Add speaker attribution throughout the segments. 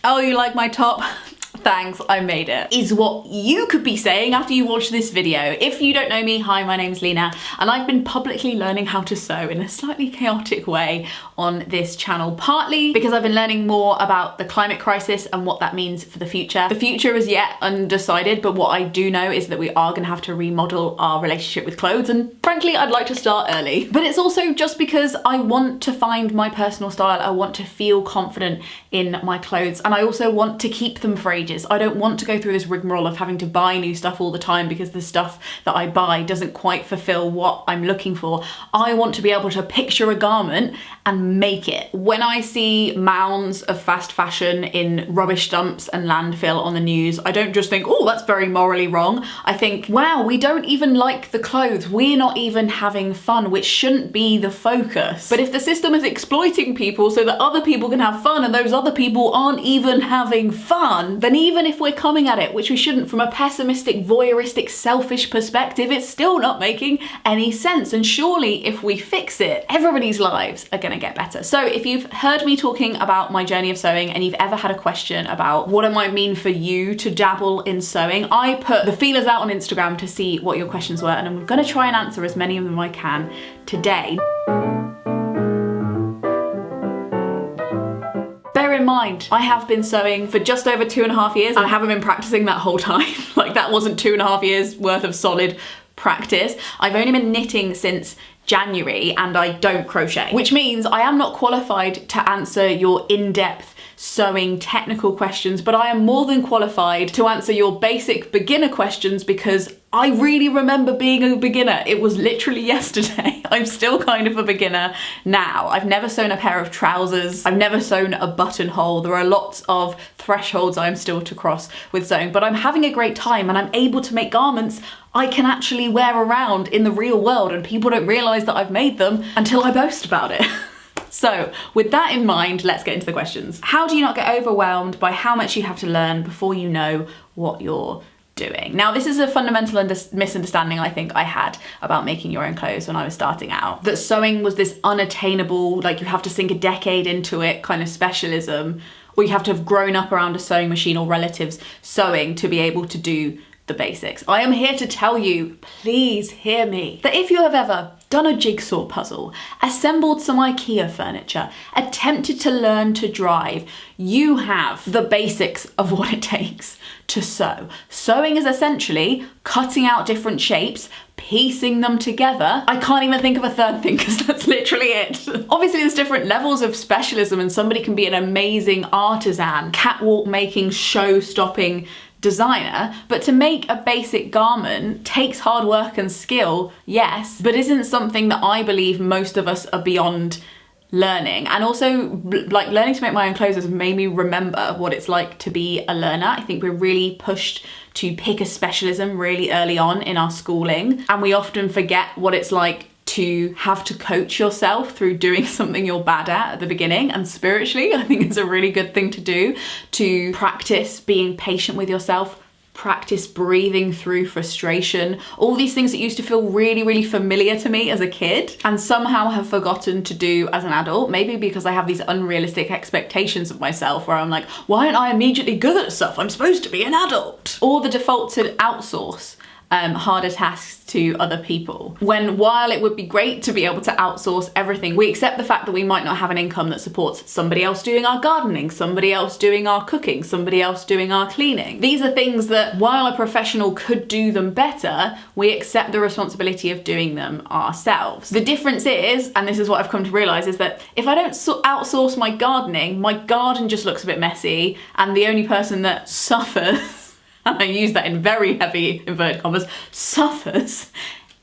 Speaker 1: Oh, you like my top? Thanks, I made it, is what you could be saying after you watch this video. If you don't know me, hi, my name's Lena, and I've been publicly learning how to sew in a slightly chaotic way on this channel, partly because I've been learning more about the climate crisis and what that means for the future. The future is yet undecided, but what I do know is that we are gonna have to remodel our relationship with clothes, and frankly, I'd like to start early. But it's also just because I want to find my personal style, I want to feel confident in my clothes, and I also want to keep them for ages. I don't want to go through this rigmarole of having to buy new stuff all the time because the stuff that I buy doesn't quite fulfill what I'm looking for. I want to be able to picture a garment and make it. When I see mounds of fast fashion in rubbish dumps and landfill on the news, I don't just think, oh, that's very morally wrong. I think, wow, we don't even like the clothes. We're not even having fun, which shouldn't be the focus. But if the system is exploiting people so that other people can have fun and those other people aren't even having fun, then even if we're coming at it, which we shouldn't, from a pessimistic, voyeuristic, selfish perspective, it's still not making any sense. And surely if we fix it, everybody's lives are gonna get better. So if you've heard me talking about my journey of sewing and you've ever had a question about what it might mean for you to dabble in sewing, I put the feelers out on Instagram to see what your questions were, and I'm gonna try and answer as many of them I can today. Bear in mind, I have been sewing for just over 2.5 years and I haven't been practicing that whole time. Like, that wasn't 2.5 years worth of solid practice. I've only been knitting since January and I don't crochet, which means I am not qualified to answer your in-depth sewing technical questions, but I am more than qualified to answer your basic beginner questions because I really remember being a beginner. It was literally yesterday. I'm still kind of a beginner now. I've never sewn a pair of trousers. I've never sewn a buttonhole. There are lots of thresholds I'm still to cross with sewing, but I'm having a great time and I'm able to make garments I can actually wear around in the real world, and people don't realize that I've made them until I boast about it. So with that in mind, let's get into the questions. How do you not get overwhelmed by how much you have to learn before you know what you're doing? Now, this is a fundamental misunderstanding I think I had about making your own clothes when I was starting out. That sewing was this unattainable, like you have to sink a decade into it kind of specialism, or you have to have grown up around a sewing machine or relatives sewing to be able to do the basics. I am here to tell you, please hear me, that if you have ever done a jigsaw puzzle, assembled some IKEA furniture, attempted to learn to drive, you have the basics of what it takes to sew. Sewing is essentially cutting out different shapes, piecing them together. I can't even think of a third thing because that's literally it. Obviously there's different levels of specialism and somebody can be an amazing artisan, catwalk making, show-stopping designer, but to make a basic garment takes hard work and skill, yes, but isn't something that I believe most of us are beyond learning. And also, like, learning to make my own clothes has made me remember what it's like to be a learner. I think we're really pushed to pick a specialism really early on in our schooling, and we often forget what it's like to have to coach yourself through doing something you're bad at the beginning. And spiritually, I think it's a really good thing to do, to practice being patient with yourself, practice breathing through frustration, all these things that used to feel really, really familiar to me as a kid and somehow have forgotten to do as an adult, maybe because I have these unrealistic expectations of myself where I'm like, why aren't I immediately good at stuff? I'm supposed to be an adult. Or the default to outsource harder tasks to other people. When, while it would be great to be able to outsource everything, we accept the fact that we might not have an income that supports somebody else doing our gardening, somebody else doing our cooking, somebody else doing our cleaning. These are things that, while a professional could do them better, we accept the responsibility of doing them ourselves. The difference is, and this is what I've come to realize, is that if I don't outsource my gardening, my garden just looks a bit messy, and the only person that suffers, and I use that in very heavy inverted commas, suffers,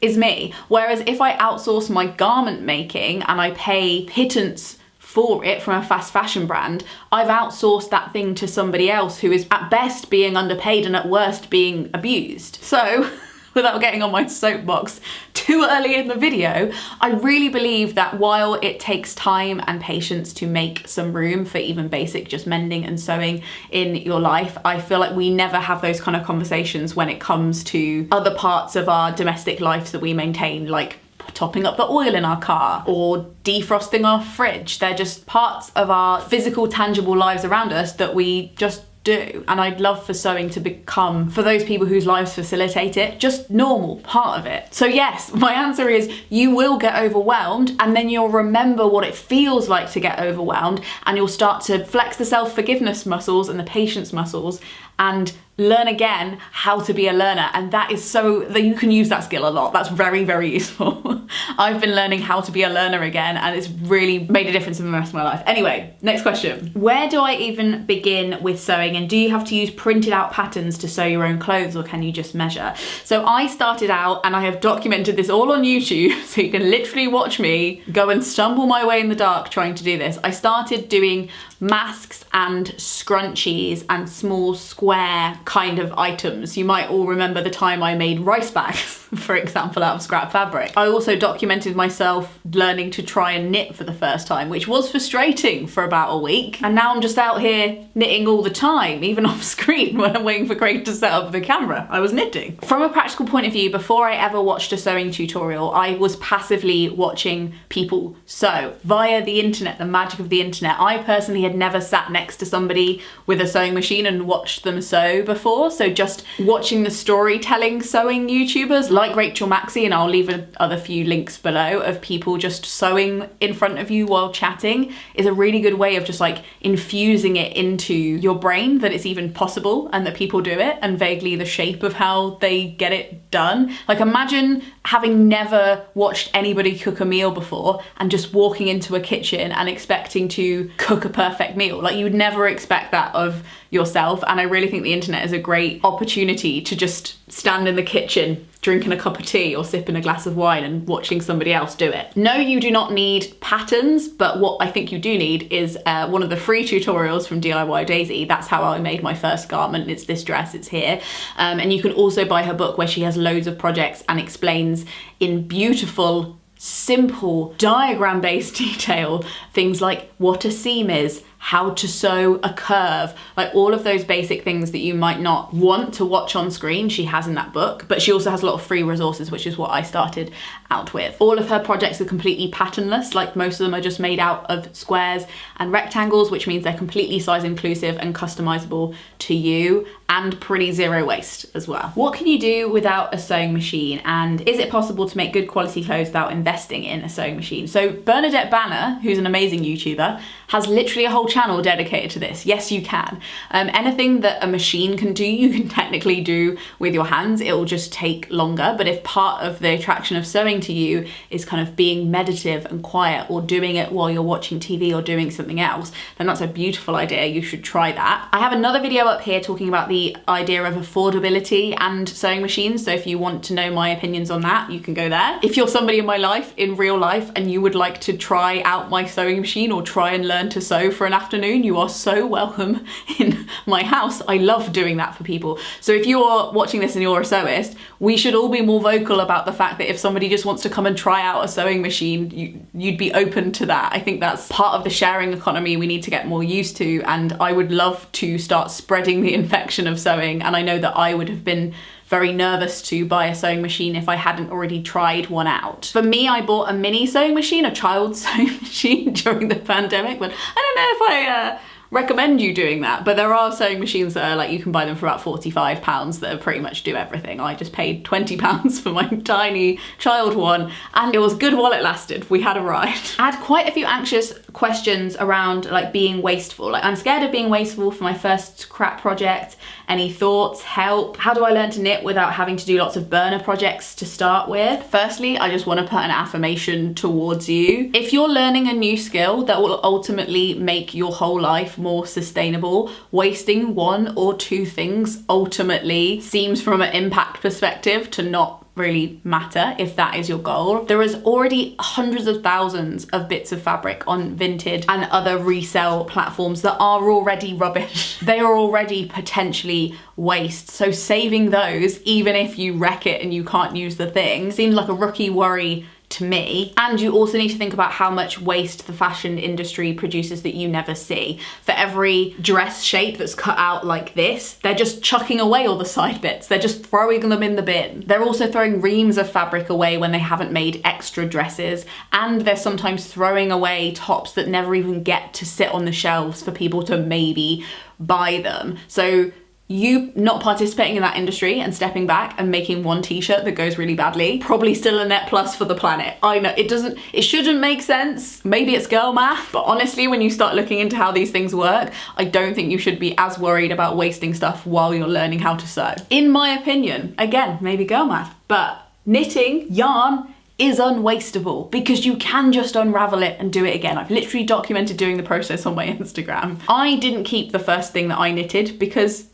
Speaker 1: is me. Whereas if I outsource my garment making and I pay pittance for it from a fast fashion brand, I've outsourced that thing to somebody else who is at best being underpaid and at worst being abused. So, without getting on my soapbox too early in the video, I really believe that while it takes time and patience to make some room for even basic just mending and sewing in your life, I feel like we never have those kind of conversations when it comes to other parts of our domestic lives that we maintain, like topping up the oil in our car or defrosting our fridge. They're just parts of our physical, tangible lives around us that we just do. And I'd love for sewing to become, for those people whose lives facilitate it, just normal part of it. So yes, my answer is you will get overwhelmed, and then you'll remember what it feels like to get overwhelmed, and you'll start to flex the self-forgiveness muscles and the patience muscles and learn again how to be a learner. And that is so that you can use that skill a lot. That's very, very useful. I've been learning how to be a learner again, and it's really made a difference in the rest of my life. Anyway, next question. Where do I even begin with sewing, and do you have to use printed out patterns to sew your own clothes, or can you just measure? So I started out, and I have documented this all on YouTube, so you can literally watch me go and stumble my way in the dark trying to do this. I started doing masks and scrunchies and small square kind of items. You might all remember the time I made rice bags, for example, out of scrap fabric. I also documented myself learning to try and knit for the first time, which was frustrating for about a week. And now I'm just out here knitting all the time, even off screen when I'm waiting for Craig to set up the camera. I was knitting. From a practical point of view, before I ever watched a sewing tutorial, I was passively watching people sew via the internet, the magic of the internet. I personally had never sat next to somebody with a sewing machine and watched them sew before, so just watching the storytelling sewing YouTubers like Rachel Maxey, and I'll leave other few links below, of people just sewing in front of you while chatting, is a really good way of just like infusing it into your brain that it's even possible and that people do it, and vaguely the shape of how they get it done. Like, imagine having never watched anybody cook a meal before and just walking into a kitchen and expecting to cook a perfect meal. Like, you would never expect that of yourself, and I really think the internet is a great opportunity to just stand in the kitchen drinking a cup of tea or sipping a glass of wine and watching somebody else do it. No, you do not need patterns, but what I think you do need is one of the free tutorials from DIY Daisy. That's how I made my first garment. It's this dress, it's here. And you can also buy her book where she has loads of projects and explains in beautiful, simple, diagram-based detail things like what a seam is, how to sew a curve, like all of those basic things that you might not want to watch on screen, she has in that book. But she also has a lot of free resources, which is what I started out with. All of her projects are completely patternless, like most of them are just made out of squares and rectangles, which means they're completely size inclusive and customizable to you, and pretty zero waste as well. What can you do without a sewing machine, and is it possible to make good quality clothes without investing in a sewing machine? So Bernadette Banner, who's an amazing YouTuber, has literally a whole channel dedicated to this. Yes, you can. Anything that a machine can do, you can technically do with your hands. It will just take longer. But if part of the attraction of sewing to you is kind of being meditative and quiet, or doing it while you're watching TV or doing something else, then that's a beautiful idea. You should try that. I have another video up here talking about the idea of affordability and sewing machines. So if you want to know my opinions on that, you can go there. If you're somebody in my life, in real life, and you would like to try out my sewing machine or try and learn to sew for an afternoon, you are so welcome in my house. I love doing that for people. So if you're watching this and you're a sewist, we should all be more vocal about the fact that if somebody just wants to come and try out a sewing machine, you'd be open to that. I think that's part of the sharing economy we need to get more used to, and I would love to start spreading the infection of sewing. And I know that I would have been very nervous to buy a sewing machine if I hadn't already tried one out. For me, I bought a mini sewing machine, a child's sewing machine during the pandemic, but I don't know if I recommend you doing that. But there are sewing machines that are like, you can buy them for about £45 that pretty much do everything. I just paid £20 for my tiny child one, and it was good while it lasted. We had a ride. I had quite a few anxious questions around like being wasteful. Like, I'm scared of being wasteful for my first scrap project. Any thoughts? Help. How do I learn to knit without having to do lots of burner projects to start with? Firstly, I just want to put an affirmation towards you. If you're learning a new skill that will ultimately make your whole life more sustainable, wasting one or two things ultimately seems, from an impact perspective, to not really matter if that is your goal. There is already hundreds of thousands of bits of fabric on Vinted and other resale platforms that are already rubbish. They are already potentially waste. So saving those, even if you wreck it and you can't use the thing, seems like a rookie worry to me. And you also need to think about how much waste the fashion industry produces that you never see. For every dress shape that's cut out like this, they're just chucking away all the side bits. They're just throwing them in the bin. They're also throwing reams of fabric away when they haven't made extra dresses. And they're sometimes throwing away tops that never even get to sit on the shelves for people to maybe buy them. So you not participating in that industry and stepping back and making one t-shirt that goes really badly, probably still a net plus for the planet. I know it shouldn't make sense. Maybe it's girl math, but honestly, when you start looking into how these things work, I don't think you should be as worried about wasting stuff while you're learning how to sew. In my opinion, again, maybe girl math, but knitting yarn is unwastable because you can just unravel it and do it again. I've literally documented doing the process on my Instagram. I didn't keep the first thing that I knitted because,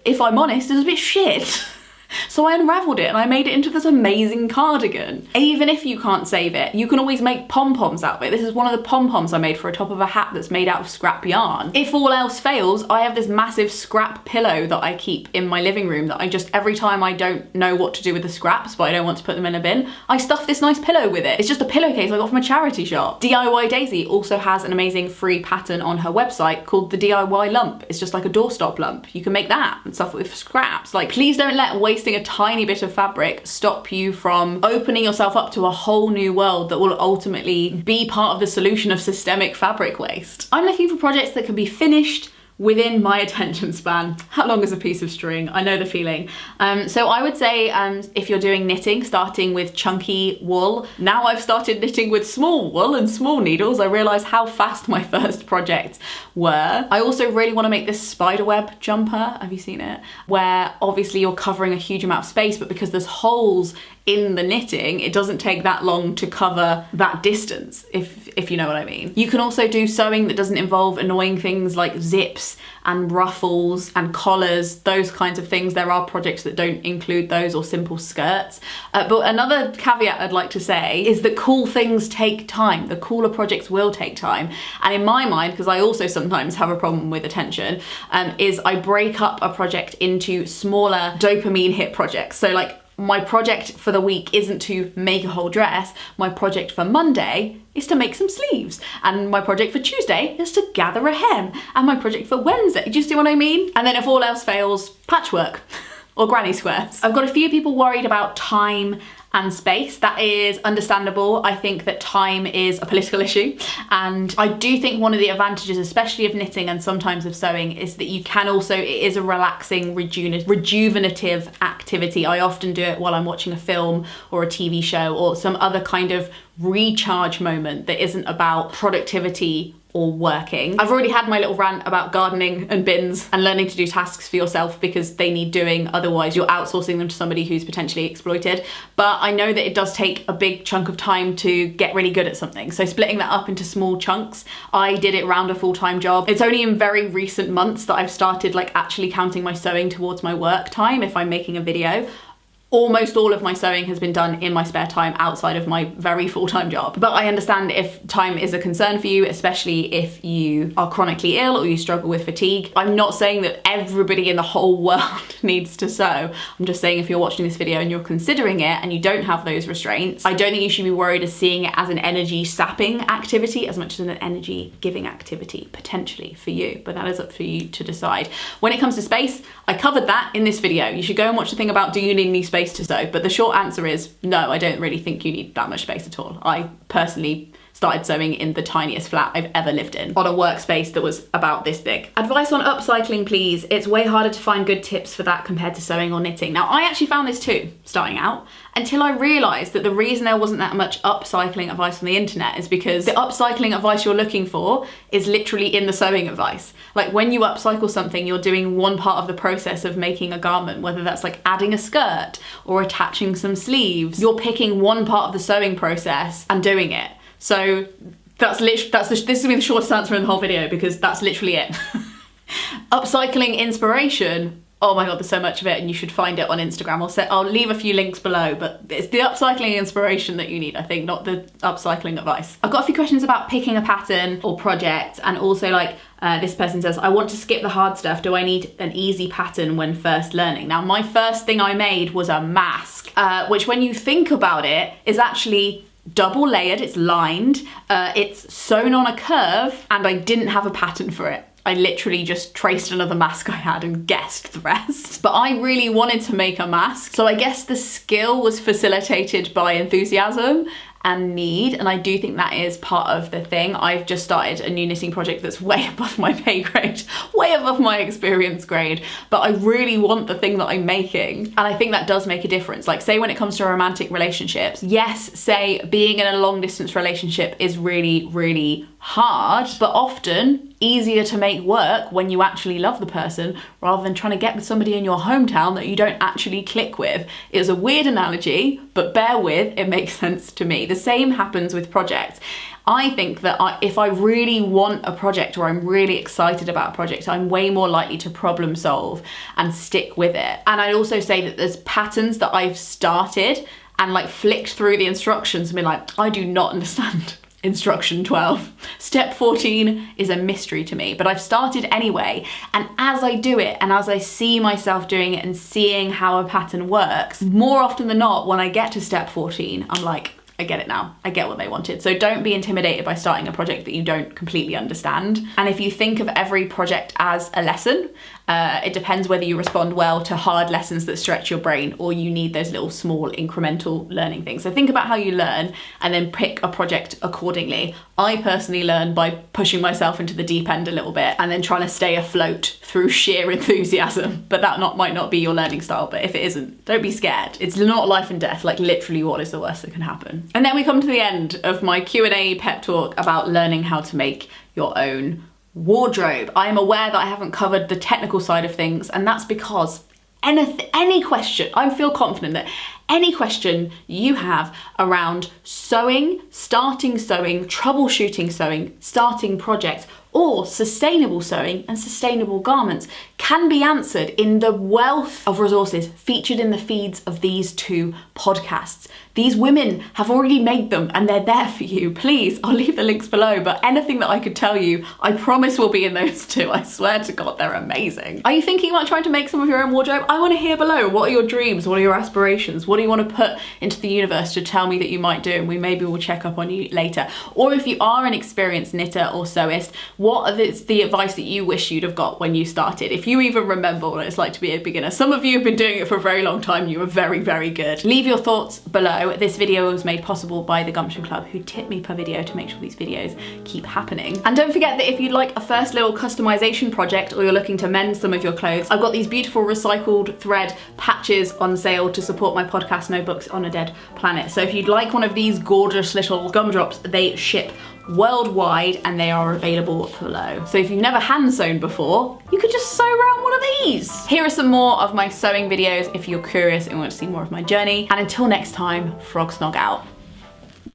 Speaker 1: if I'm honest, it was a bit shit. So I unraveled it and I made it into this amazing cardigan. Even if you can't save it, you can always make pom-poms out of it. This is one of the pom-poms I made for a top of a hat that's made out of scrap yarn. If all else fails, I have this massive scrap pillow that I keep in my living room that I just, every time I don't know what to do with the scraps, but I don't want to put them in a bin, I stuff this nice pillow with it. It's just a pillowcase I got from a charity shop. DIY Daisy also has an amazing free pattern on her website called the DIY lump. It's just like a doorstop lump. You can make that and stuff it with scraps. Like, please don't let wasting a tiny bit of fabric stop you from opening yourself up to a whole new world that will ultimately be part of the solution of systemic fabric waste. I'm looking for projects that can be finished within my attention span. How long is a piece of string? I know the feeling. So I would say if you're doing knitting, starting with chunky wool. Now I've started knitting with small wool and small needles. I realise how fast my first projects were. I also really want to make this spiderweb jumper. Have you seen it? Where obviously you're covering a huge amount of space, but because there's holes in the knitting, it doesn't take that long to cover that distance, if you know what I mean. You can also do sewing that doesn't involve annoying things like zips and ruffles and collars, those kinds of things. There are projects that don't include those, or simple skirts. But another caveat I'd like to say is that cool things take time. The cooler projects will take time. And in my mind, because I also sometimes have a problem with attention, is I break up a project into smaller dopamine hit projects. So like, my project for the week isn't to make a whole dress. My project for Monday is to make some sleeves. And my project for Tuesday is to gather a hem. And my project for Wednesday, do you see what I mean? And then if all else fails, patchwork or granny squares. I've got a few people worried about time and space. That is understandable. I think that time is a political issue, and I do think one of the advantages, especially of knitting and sometimes of sewing, is that you can also, it is a relaxing, rejuvenative activity. I often do it while I'm watching a film or a TV show or some other kind of recharge moment that isn't about productivity or working. I've already had my little rant about gardening and bins and learning to do tasks for yourself because they need doing, otherwise you're outsourcing them to somebody who's potentially exploited. But I know that it does take a big chunk of time to get really good at something. So splitting that up into small chunks, I did it around a full-time job. It's only in very recent months that I've started like actually counting my sewing towards my work time if I'm making a video. Almost all of my sewing has been done in my spare time outside of my very full-time job. But I understand if time is a concern for you, especially if you are chronically ill or you struggle with fatigue. I'm not saying that everybody in the whole world needs to sew. I'm just saying if you're watching this video and you're considering it and you don't have those restraints, I don't think you should be worried as seeing it as an energy sapping activity as much as an energy giving activity, potentially for you, but that is up for you to decide. When it comes to space, I covered that in this video. You should go and watch the thing about, do you need any space to sew? But the short answer is no, I don't really think you need that much space at all. I personally started sewing in the tiniest flat I've ever lived in, on a workspace that was about this big. Advice on upcycling, please. It's way harder to find good tips for that compared to sewing or knitting. Now, I actually found this too, starting out, until I realised that the reason there wasn't that much upcycling advice on the internet is because the upcycling advice you're looking for is literally in the sewing advice. Like when you upcycle something, you're doing one part of the process of making a garment, whether that's like adding a skirt or attaching some sleeves. You're picking one part of the sewing process and doing it. So this is gonna be the shortest answer in the whole video because that's literally it. Upcycling inspiration, oh my god, there's so much of it and you should find it on Instagram. I'll leave a few links below, but it's the upcycling inspiration that you need, I think, not the upcycling advice. I've got a few questions about picking a pattern or project, and also like this person says, I want to skip the hard stuff. Do I need an easy pattern when first learning? Now, my first thing I made was a mask, which when you think about it is actually double layered, it's lined, it's sewn on a curve, and I didn't have a pattern for it. I literally just traced another mask I had and guessed the rest. But I really wanted to make a mask, so I guess the skill was facilitated by enthusiasm and need, and I do think that is part of the thing. I've just started a new knitting project that's way above my pay grade, way above my experience grade, but I really want the thing that I'm making, and I think that does make a difference. Like, say when it comes to romantic relationships, yes, say being in a long distance relationship is really, really hard, but often easier to make work when you actually love the person rather than trying to get with somebody in your hometown that you don't actually click with. It was a weird analogy, but bear with, it makes sense to me. The same happens with projects. I think that if I really want a project or I'm really excited about a project, I'm way more likely to problem solve and stick with it. And I'd also say that there's patterns that I've started and like flicked through the instructions and been like, I do not understand instruction 12. Step 14 is a mystery to me, but I've started anyway. And as I do it and as I see myself doing it and seeing how a pattern works, more often than not, when I get to step 14, I'm like, I get it now. I get what they wanted. So don't be intimidated by starting a project that you don't completely understand. And if you think of every project as a lesson, it depends whether you respond well to hard lessons that stretch your brain or you need those little small incremental learning things. So think about how you learn and then pick a project accordingly. I personally learn by pushing myself into the deep end a little bit and then trying to stay afloat through sheer enthusiasm. But that might not be your learning style, but if it isn't, don't be scared. It's not life and death, like literally what is the worst that can happen. And then we come to the end of my Q&A pep talk about learning how to make your own wardrobe. I am aware that I haven't covered the technical side of things, and that's because any question, I feel confident that any question you have around sewing, starting sewing, troubleshooting sewing, starting projects, or sustainable sewing and sustainable garments can be answered in the wealth of resources featured in the feeds of these two podcasts. These women have already made them and they're there for you. Please, I'll leave the links below, but anything that I could tell you, I promise will be in those two. I swear to God, they're amazing. Are you thinking about trying to make some of your own wardrobe? I want to hear below. What are your dreams? What are your aspirations? What do you want to put into the universe to tell me that you might do? And maybe we'll check up on you later. Or if you are an experienced knitter or sewist, what is the advice that you wish you'd have got when you started? If you even remember what it's like to be a beginner. Some of you have been doing it for a very long time. You are very, very good. Leave your thoughts below. This video was made possible by the Gumption Club, who tip me per video to make sure these videos keep happening. And don't forget that if you'd like a first little customization project or you're looking to mend some of your clothes, I've got these beautiful recycled thread patches on sale to support my podcast Notebooks on a Dead Planet. So if you'd like one of these gorgeous little gumdrops, they ship worldwide and they are available below. So if you've never hand sewn before, you could just sew around one of these. Here are some more of my sewing videos if you're curious and want to see more of my journey. And until next time, frog snog out.